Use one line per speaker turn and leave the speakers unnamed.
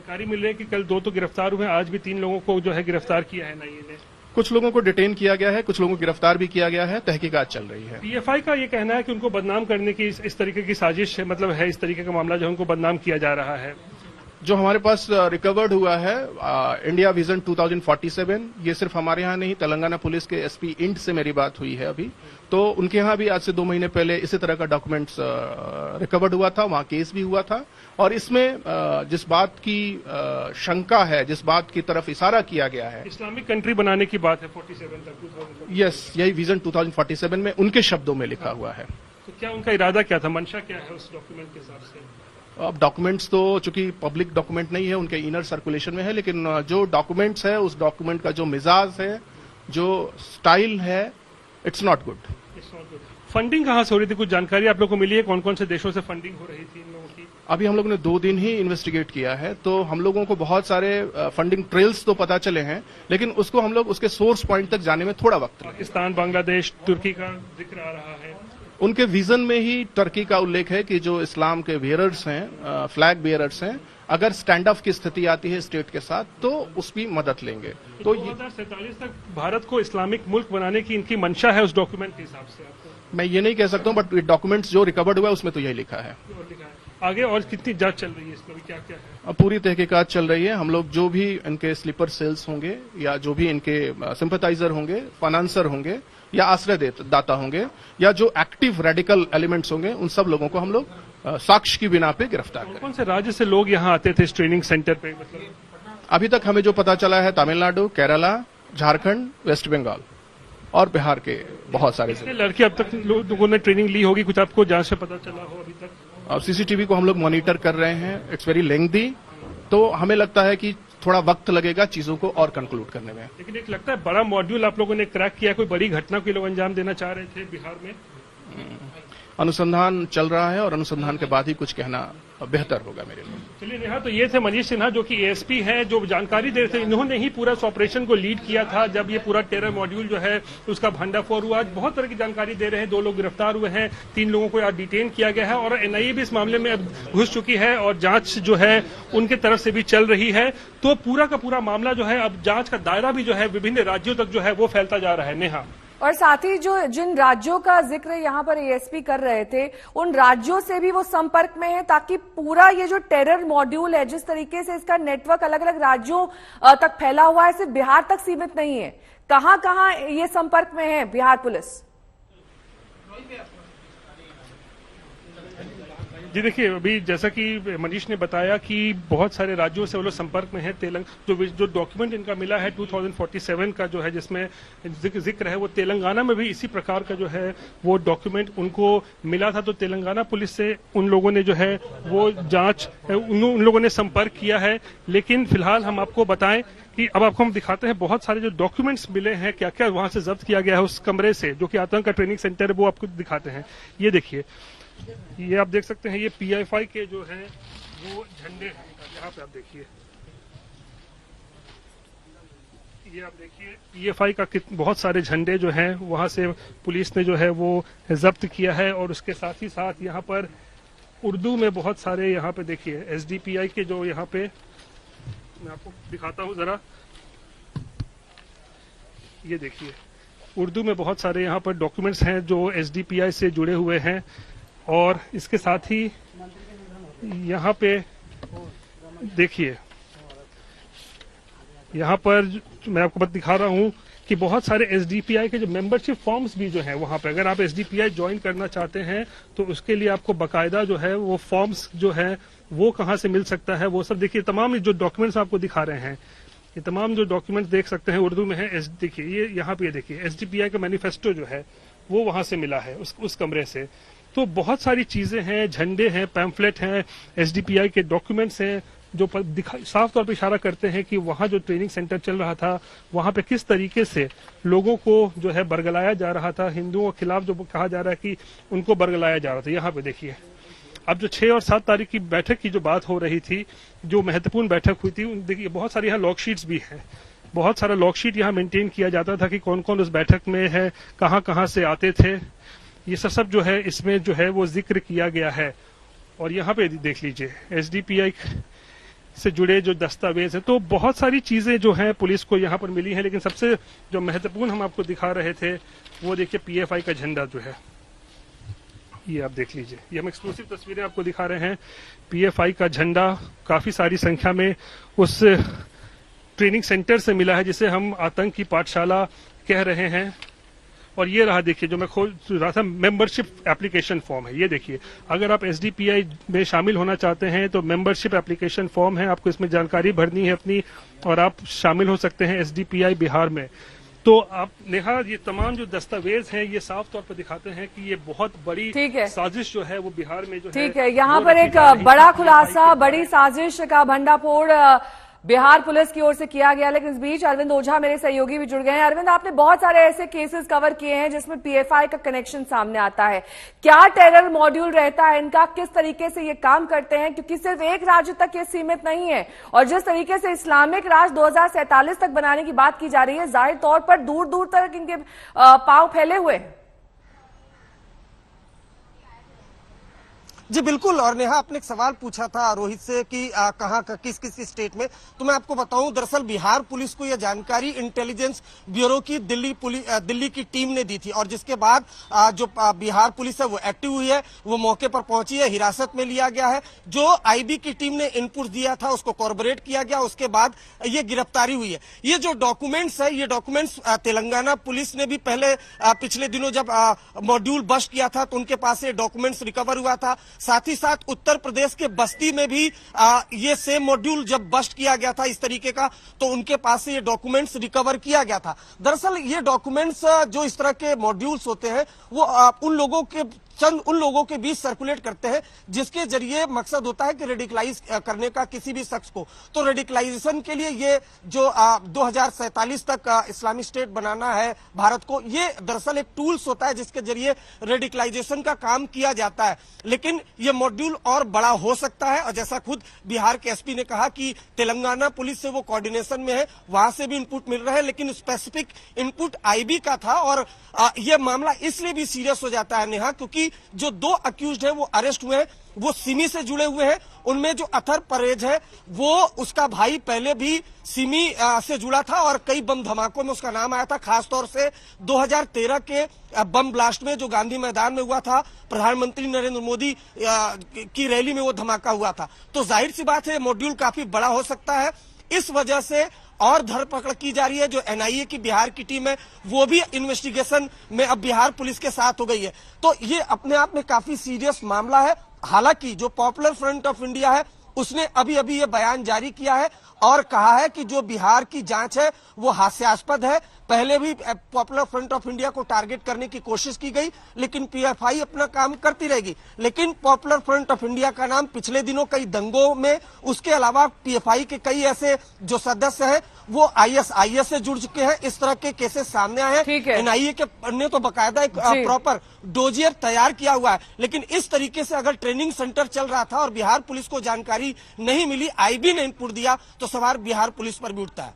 जानकारी मिल रही है कि कल 2 तो गिरफ्तार हुए, आज भी 3 लोगों को जो है गिरफ्तार किया है एनआईए ने।
कुछ लोगों को डिटेन किया गया है, कुछ लोगों को गिरफ्तार भी किया गया है, तहकीकात चल रही है।
पीएफआई का ये कहना है कि उनको बदनाम करने की इस तरीके की साजिश है, मतलब है इस तरीके का मामला जो उनको बदनाम किया जा रहा है।
जो हमारे पास रिकवर्ड हुआ है इंडिया विजन 2047, ये सिर्फ हमारे यहाँ नहीं, तेलंगाना पुलिस के एसपी इंड से मेरी बात हुई है अभी, तो उनके यहाँ भी आज से 2 महीने पहले इसी तरह का डॉक्यूमेंट्स रिकवर्ड हुआ था, वहां केस भी हुआ था। और इसमें जिस बात की शंका है, जिस बात की तरफ इशारा किया गया है,
इस्लामिक कंट्री बनाने की बात है 47 तक।
यस, यही विजन 2047 में उनके शब्दों में लिखा हुआ है।
तो क्या उनका इरादा क्या था, मंशा क्या है उस डॉक्यूमेंट के हिसाब से?
अब डॉक्यूमेंट्स तो चूंकि पब्लिक डॉक्यूमेंट नहीं है, उनके इनर सर्कुलेशन में है, लेकिन जो डॉक्यूमेंट्स है उस डॉक्यूमेंट का जो मिजाज है, जो स्टाइल है, इट्स नॉट गुड।
फंडिंग कहां से हो रही थी, कुछ जानकारी आप लोगों को मिली है? कौन कौन से देशों से फंडिंग हो रही थी इन लोगों की?
अभी हम लोगों ने 2 दिन ही इन्वेस्टिगेट किया है, तो हम लोगों को बहुत सारे फंडिंग ट्रेल्स तो पता चले हैं, लेकिन उसको हम लोग उसके सोर्स पॉइंट तक जाने में थोड़ा वक्त लगेगा।
पाकिस्तान, बांग्लादेश, तुर्की का जिक्र आ रहा है।
उनके विजन में ही टर्की का उल्लेख है कि जो इस्लाम के बियरर्स हैं, फ्लैग बियरर्स हैं, अगर स्टैंड ऑफ की स्थिति आती है स्टेट के साथ तो उसकी मदद लेंगे।
तो 2047 तक भारत को इस्लामिक मुल्क बनाने की इनकी मंशा है उस डॉक्यूमेंट के हिसाब से? आपको
मैं ये नहीं कह सकता हूं, बट डॉक्यूमेंट्स जो रिकवर्ड हुआ है उसमें तो यही लिखा है।
आगे और कितनी जांच चल रही है इसमें, क्या क्या है?
अब पूरी तहकीकात चल रही है। हम लोग जो भी इनके स्लीपर सेल्स होंगे या जो भी इनके सिंपैथाइजर होंगे, फाइनेंसर होंगे या आश्रय दाता होंगे या जो एक्टिव रेडिकल एलिमेंट्स होंगे, उन सब लोगों को हम लोग साक्ष्य की बिना पे गिरफ्तार करें।
कौन से राज्य से लोग यहाँ आते थे इस ट्रेनिंग सेंटर पे? मतलब
अभी तक हमें जो पता चला है, तमिलनाडु, केरला, झारखंड, वेस्ट बंगाल और बिहार के बहुत सारे जिले।
लड़के अब तक लोगों ने ट्रेनिंग ली होगी, कुछ आपको जांच से पता चला हो अभी तक?
अब सीसीटीवी को हम लोग मॉनिटर कर रहे हैं, इट्स वेरी लेंथी, तो हमें लगता है कि थोड़ा वक्त लगेगा चीजों को और कंक्लूड करने में।
लेकिन एक लगता है बड़ा मॉड्यूल आप लोगों ने क्रैक किया, कोई बड़ी घटना को लोग अंजाम देना चाह रहे थे बिहार में।
अनुसंधान चल रहा है और अनुसंधान के बाद ही कुछ कहना बेहतर होगा मेरे लिए।
चलिए नेहा, तो ये थे मनीष सिन्हा जो कि एएसपी हैं, जो जानकारी दे रहे थे। इन्होंने ही पूरा इस ऑपरेशन को लीड किया था जब ये पूरा टेरर मॉड्यूल जो है उसका भंडाफोड़ हुआ। बहुत तरह की जानकारी दे रहे हैं। 2 लोग गिरफ्तार हुए हैं, 3 लोगों को आज डिटेन किया गया है और एनआईए भी इस मामले में अब घुस चुकी है और जांच जो है उनके तरफ से भी चल रही है। तो पूरा का पूरा मामला जो है अब जांच का दायरा भी जो है विभिन्न राज्यों तक जो है वो फैलता जा रहा है। नेहा,
और साथ ही जो जिन राज्यों का जिक्र यहाँ पर एएसपी कर रहे थे, उन राज्यों से भी वो संपर्क में है ताकि पूरा ये जो टेरर मॉड्यूल है, जिस तरीके से इसका नेटवर्क अलग अलग राज्यों तक फैला हुआ है, सिर्फ बिहार तक सीमित नहीं है। कहां कहां ये संपर्क में है बिहार पुलिस?
जी देखिए, अभी जैसा कि मनीष ने बताया कि बहुत सारे राज्यों से वो लोग संपर्क में है। जो डॉक्यूमेंट इनका मिला है 2047 का जो है, जिसमें जिक्र है, वो तेलंगाना में भी इसी प्रकार का जो है वो डॉक्यूमेंट उनको मिला था। तो तेलंगाना पुलिस से उन लोगों ने जो है वो जांच, उन लोगों ने संपर्क किया है। लेकिन फिलहाल हम आपको बताएं कि अब आपको हम दिखाते हैं बहुत सारे जो डॉक्यूमेंट्स मिले हैं, क्या क्या वहां से जब्त किया गया है उस कमरे से जो कि आतंक का ट्रेनिंग सेंटर है, वो आपको दिखाते हैं। ये देखिए, ये आप देख सकते हैं, ये पीएफआई के जो है वो झंडे हैं। यहाँ पे आप देखिए, ये आप देखिए पीएफआई का बहुत सारे झंडे जो हैं वहां से पुलिस ने जो है वो जब्त किया है। और उसके साथ ही साथ यहाँ पर उर्दू में बहुत सारे, यहाँ पे देखिए एसडीपीआई के जो यहाँ पे, मैं आपको दिखाता हूँ जरा, ये देखिए उर्दू में बहुत सारे यहाँ पर डॉक्यूमेंट्स हैं जो एसडीपीआई से जुड़े हुए हैं। और इसके साथ ही यहाँ पे देखिए, यहाँ पर मैं आपको दिखा रहा हूँ कि बहुत सारे एसडीपीआई के जो मेंबरशिप फॉर्म्स भी जो है वहां पे, अगर आप एसडीपीआई ज्वाइन करना चाहते हैं तो उसके लिए आपको बकायदा जो है वो फॉर्म्स जो है वो कहाँ से मिल सकता है, वो सब देखिए। तमाम जो डॉक्यूमेंट्स आपको दिखा रहे हैं, ये तमाम जो डॉक्यूमेंट्स देख सकते हैं उर्दू में है। देखिए ये यहाँ पे देखिए एसडीपीआई का मैनिफेस्टो जो है वो वहां से मिला है उस कमरे से। तो बहुत सारी चीजें हैं, झंडे हैं, पैम्फलेट हैं, एसडीपीआई के डॉक्यूमेंट्स हैं जो साफ तौर पर इशारा करते हैं कि वहां जो ट्रेनिंग सेंटर चल रहा था वहां पे किस तरीके से लोगों को जो है बरगलाया जा रहा था। हिंदुओं के खिलाफ जो कहा जा रहा है कि उनको बरगलाया जा रहा था। यहाँ पे देखिए, अब जो 6 और 7 तारीख की बैठक की जो बात हो रही थी, जो महत्वपूर्ण बैठक हुई थी, देखिए बहुत सारी यहाँ लॉगशीट्स भी हैं। बहुत सारा लॉगशीट यहाँ मेंटेन किया जाता था कि कौन कौन उस बैठक में है, कहाँ कहाँ से आते थे। ये सब जो है इसमें जो है वो जिक्र किया गया है। और यहाँ पे देख लीजिए एसडीपीआई से जुड़े जो दस्तावेज हैं। तो बहुत सारी चीजें जो हैं पुलिस को यहाँ पर मिली हैं, लेकिन सबसे जो महत्वपूर्ण हम आपको दिखा रहे थे वो देखिए पीएफआई का झंडा जो है, ये आप देख लीजिए, ये हम एक्सक्लूसिव तस्वीरें आपको दिखा रहे हैं। पीएफआई का झंडा काफी सारी संख्या में उस ट्रेनिंग सेंटर से मिला है जिसे हम आतंकी पाठशाला कह रहे हैं। और ये रहा देखिए जो मैं खोज रहा था, मेंबरशिप एप्लीकेशन फॉर्म है। ये देखिए, अगर आप एसडीपीआई में शामिल होना चाहते हैं तो मेंबरशिप एप्लीकेशन फॉर्म है, आपको इसमें जानकारी भरनी है अपनी और आप शामिल हो सकते हैं एसडीपीआई बिहार में। तो आप नेहा, ये तमाम जो दस्तावेज हैं ये साफ तौर पर दिखाते हैं कि ये बहुत बड़ी साजिश जो है वो बिहार में जो
ठीक है। यहाँ पर एक बड़ा खुलासा, बड़ी साजिश का भंडाफोड़ बिहार पुलिस की ओर से किया गया। लेकिन इस बीच अरविंद ओझा मेरे सहयोगी भी जुड़ गए हैं। अरविंद, आपने बहुत सारे ऐसे केसेस कवर किए हैं जिसमें पीएफआई का कनेक्शन सामने आता है। क्या टेरर मॉड्यूल रहता है इनका, किस तरीके से ये काम करते हैं, क्योंकि सिर्फ एक राज्य तक ये सीमित नहीं है और जिस तरीके से इस्लामिक राष्ट्र 2047 तक बनाने की बात की जा रही है, जाहिर तौर पर दूर दूर तक इनके पांव फैले हुए हैं।
जी बिल्कुल। और नेहा, आपने एक सवाल पूछा था रोहित से कि कहाँ किस किस स्टेट में, तो मैं आपको बताऊं, दरअसल बिहार पुलिस को यह जानकारी इंटेलिजेंस ब्यूरो की दिल्ली की टीम ने दी थी और जिसके बाद जो बिहार पुलिस है वो एक्टिव हुई है, वो मौके पर पहुंची है, हिरासत में लिया गया है। जो आईबी की टीम ने इनपुट दिया था उसको कॉर्पोरेट किया गया, उसके बाद ये गिरफ्तारी हुई है। ये जो डॉक्यूमेंट्स है, ये डॉक्यूमेंट्स तेलंगाना पुलिस ने भी पहले पिछले दिनों जब मॉड्यूल बस्ट किया था तो उनके पास ये डॉक्यूमेंट्स रिकवर हुआ था। साथ ही साथ उत्तर प्रदेश के बस्ती में भी ये सेम मॉड्यूल जब बस्ट किया गया था इस तरीके का, तो उनके पास से ये डॉक्यूमेंट्स रिकवर किया गया था। दरअसल ये डॉक्यूमेंट्स जो इस तरह के मॉड्यूल्स होते हैं वो उन लोगों के बीच सर्कुलेट करते हैं जिसके जरिए मकसद होता है कि रेडिकलाइज करने का किसी भी शख्स को। तो रेडिकलाइजेशन के लिए ये जो 2047 तक इस्लामिक स्टेट बनाना है भारत को, ये दरअसल एक टूल्स होता है जिसके जरिए रेडिकलाइजेशन का काम किया जाता है। लेकिन ये मॉड्यूल और बड़ा हो सकता है और जैसा खुद बिहार के एसपी ने कहा कि तेलंगाना पुलिस से वो कोऑर्डिनेशन में है, वहां से भी इनपुट मिल रहा है, लेकिन स्पेसिफिक इनपुट आईबी का था। और ये मामला इसलिए भी सीरियस हो जाता है नेहा, क्योंकि जो 2 अक्यूज्ड है वो अरेस्ट हुए हैं, वो सिमी से जुड़े हुए हैं। उनमें जो अथर परेज है वो उसका भाई पहले भी सिमी से जुड़ा था और कई बम धमाकों में उसका नाम आया था, खासतौर से 2013 के बम ब्लास्ट में जो गांधी मैदान में हुआ था, प्रधानमंत्री नरेंद्र मोदी की रैली में वो धमाका हुआ था। तो जाहिर सी बात है मॉड्यूल काफी बड़ा हो सकता है। इस वजह से और धरपकड़ की जा रही है। जो एनआईए की बिहार की टीम है वो भी इन्वेस्टिगेशन में अब बिहार पुलिस के साथ हो गई है। तो ये अपने आप में काफी सीरियस मामला है। हालांकि जो पॉपुलर फ्रंट ऑफ इंडिया है उसने अभी अभी ये बयान जारी किया है और कहा है कि जो बिहार की जांच है वो हास्यास्पद है। पहले भी पॉपुलर फ्रंट ऑफ इंडिया को टारगेट करने की कोशिश की गई, लेकिन पीएफआई अपना काम करती रहेगी। लेकिन पॉपुलर फ्रंट ऑफ इंडिया का नाम पिछले दिनों कई दंगों में, उसके अलावा पीएफआई के कई ऐसे जो सदस्य हैं वो आईएस से जुड़ चुके हैं। इस तरह के केसेस सामने आए हैं। एनआईए के ने तो बकायदा एक प्रॉपर डोजियर तैयार किया हुआ है, लेकिन इस तरीके से अगर ट्रेनिंग सेंटर चल रहा था और बिहार पुलिस को जानकारी नहीं मिली, आईबी ने इनपुट दिया, तो सवाल बिहार पुलिस पर भी उठता है।